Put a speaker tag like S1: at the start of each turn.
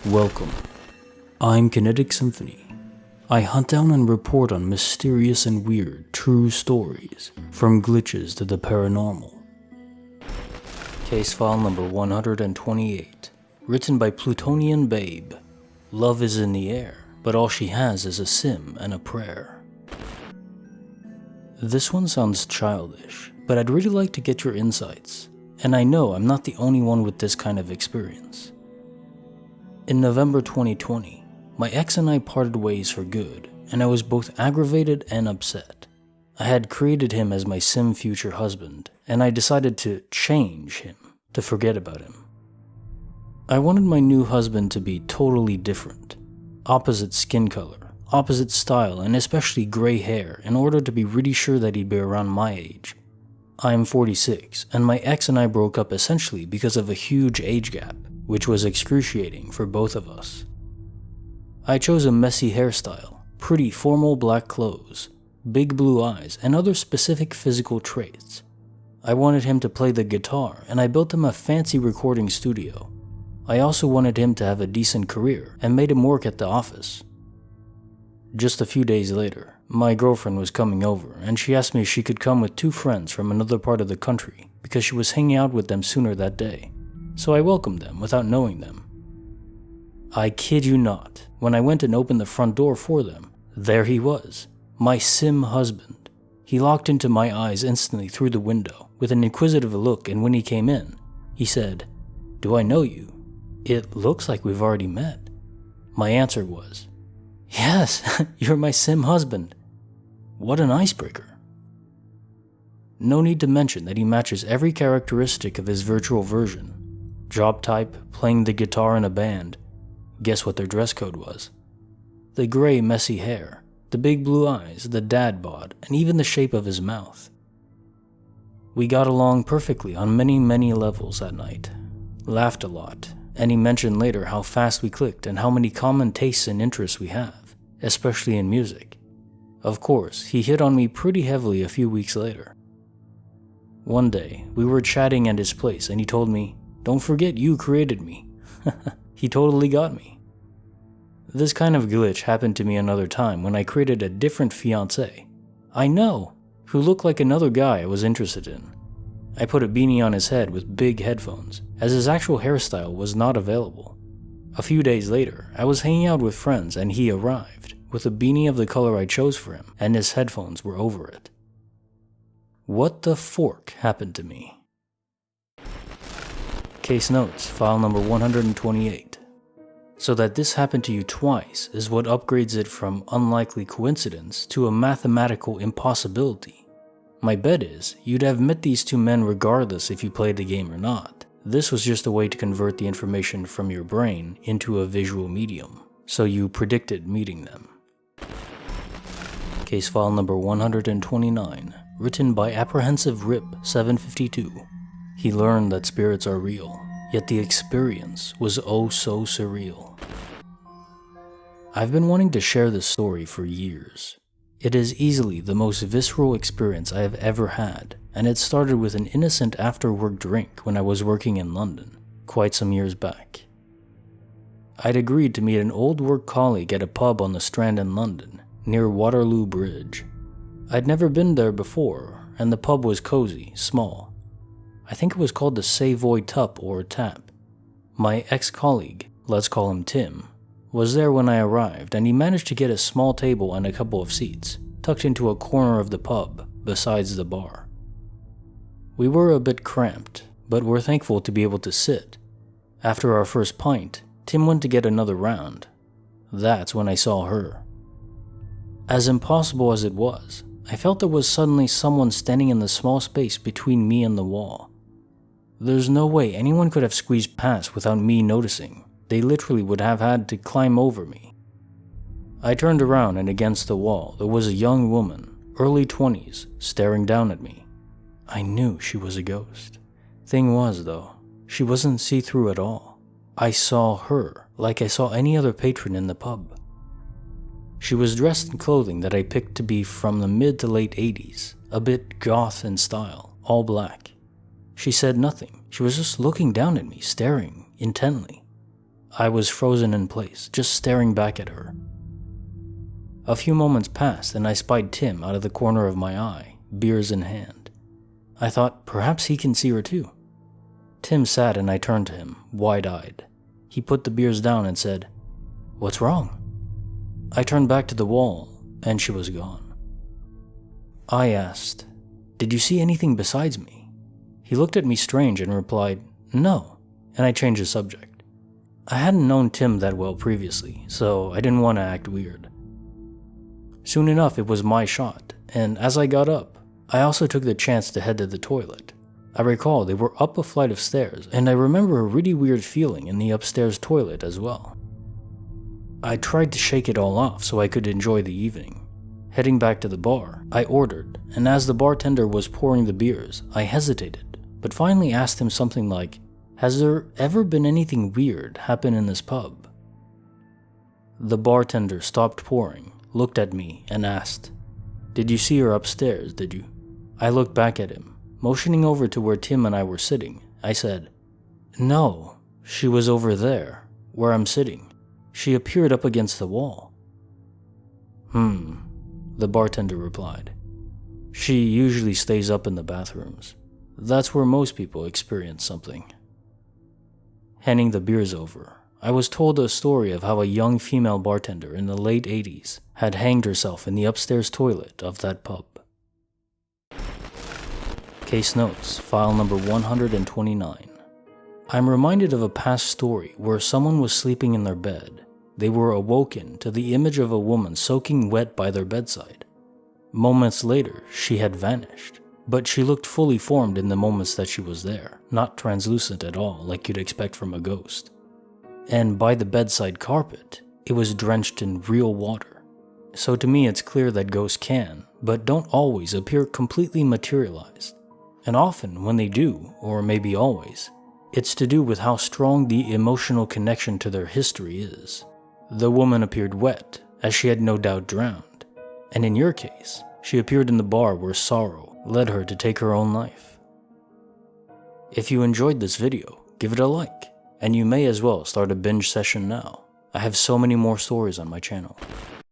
S1: Welcome. I'm Kinetic Symphony. I hunt down and report on mysterious and weird true stories, from glitches to the paranormal. Case file number 128, written by PlutonianBabe. Love is in the air, but all she has is a sim and a prayer. This one sounds childish, but I'd really like to get your insights, and I know I'm not the only one with this kind of experience. In November 2020, my ex and I parted ways for good, and I was both aggravated and upset. I had created him as my sim future husband, and I decided to change him, to forget about him. I wanted my new husband to be totally different. Opposite skin color, opposite style, and especially gray hair in order to be really sure that he'd be around my age. I am 46, and my ex and I broke up essentially because of a huge age gap, which was excruciating for both of us. I chose a messy hairstyle, pretty formal black clothes, big blue eyes, and other specific physical traits. I wanted him to play the guitar, and I built him a fancy recording studio. I also wanted him to have a decent career and made him work at the office. Just a few days later, my girlfriend was coming over, and she asked me if she could come with 2 friends from another part of the country because she was hanging out with them sooner that day. So I welcomed them without knowing them. I kid you not, when I went and opened the front door for them, there he was, my sim husband. He locked into my eyes instantly through the window with an inquisitive look, and when he came in, he said, "Do I know you? It looks like we've already met." My answer was, "Yes, you're my sim husband." What an icebreaker. No need to mention that he matches every characteristic of his virtual version. Job type, playing the guitar in a band. Guess what their dress code was? The gray, messy hair, the big blue eyes, the dad bod, and even the shape of his mouth. We got along perfectly on many levels that night. Laughed a lot, and he mentioned later how fast we clicked and how many common tastes and interests we have, especially in music. Of course, he hit on me pretty heavily a few weeks later. One day, we were chatting at his place and he told me, "Don't forget you created me." He totally got me. This kind of glitch happened to me another time when I created a different fiancé. I know, who looked like another guy I was interested in. I put a beanie on his head with big headphones, as his actual hairstyle was not available. A few days later, I was hanging out with friends and he arrived, with a beanie of the color I chose for him, and his headphones were over it. What the fork happened to me? Case notes, file number 128. So that this happened to you twice is what upgrades it from unlikely coincidence to a mathematical impossibility. My bet is, you'd have met these 2 men regardless if you played the game or not. This was just a way to convert the information from your brain into a visual medium, so you predicted meeting them. Case file number 129, written by Apprehensive Rip 752. He learned that spirits are real, yet the experience was oh so surreal. I've been wanting to share this story for years. It is easily the most visceral experience I have ever had, and it started with an innocent after-work drink when I was working in London, quite some years back. I'd agreed to meet an old work colleague at a pub on the Strand in London, near Waterloo Bridge. I'd never been there before, and the pub was cozy, small. I think it was called the Savoy Tup or Tap. My ex-colleague, let's call him Tim, was there when I arrived, and he managed to get a small table and a couple of seats, tucked into a corner of the pub, besides the bar. We were a bit cramped, but were thankful to be able to sit. After our first pint, Tim went to get another round. That's when I saw her. As impossible as it was, I felt there was suddenly someone standing in the small space between me and the wall. There's no way anyone could have squeezed past without me noticing. They literally would have had to climb over me. I turned around, and against the wall there was a young woman, early 20s, staring down at me. I knew she was a ghost. Thing was though, she wasn't see-through at all. I saw her like I saw any other patron in the pub. She was dressed in clothing that I picked to be from the mid to late 80s, a bit goth in style, all black. She said nothing, she was just looking down at me, staring intently. I was frozen in place, just staring back at her. A few moments passed and I spied Tim out of the corner of my eye, beers in hand. I thought perhaps he can see her too. Tim sat and I turned to him, wide-eyed. He put the beers down and said, "What's wrong?" I turned back to the wall and she was gone. I asked, "Did you see anything besides me?" He looked at me strange and replied, "No," and I changed the subject. I hadn't known Tim that well previously, so I didn't want to act weird. Soon enough, it was my shot, and as I got up, I also took the chance to head to the toilet. I recall they were up a flight of stairs, and I remember a really weird feeling in the upstairs toilet as well. I tried to shake it all off so I could enjoy the evening. Heading back to the bar, I ordered, and as the bartender was pouring the beers, I hesitated, but finally asked him something like, "Has there ever been anything weird happen in this pub?" The bartender stopped pouring, looked at me, and asked, "Did you see her upstairs, did you?" I looked back at him. Motioning over to where Tim and I were sitting, I said, "No, she was over there, where I'm sitting. She appeared up against the wall." The bartender replied. "She usually stays up in the bathrooms. That's where most people experience something." Handing the beers over, I was told a story of how a young female bartender in the late 80s had hanged herself in the upstairs toilet of that pub. Case notes, file number 129. I'm reminded of a past story where someone was sleeping in their bed. They were awoken to the image of a woman soaking wet by their bedside. Moments later, she had vanished, but she looked fully formed in the moments that she was there, not translucent at all like you'd expect from a ghost. And by the bedside carpet, it was drenched in real water. So to me it's clear that ghosts can, but don't always appear completely materialized. And often when they do, or maybe always, it's to do with how strong the emotional connection to their history is. The woman appeared wet, as she had no doubt drowned, and in your case, she appeared in the bar where sorrow led her to take her own life. If you enjoyed this video, give it a like, and you may as well start a binge session now. I have so many more stories on my channel.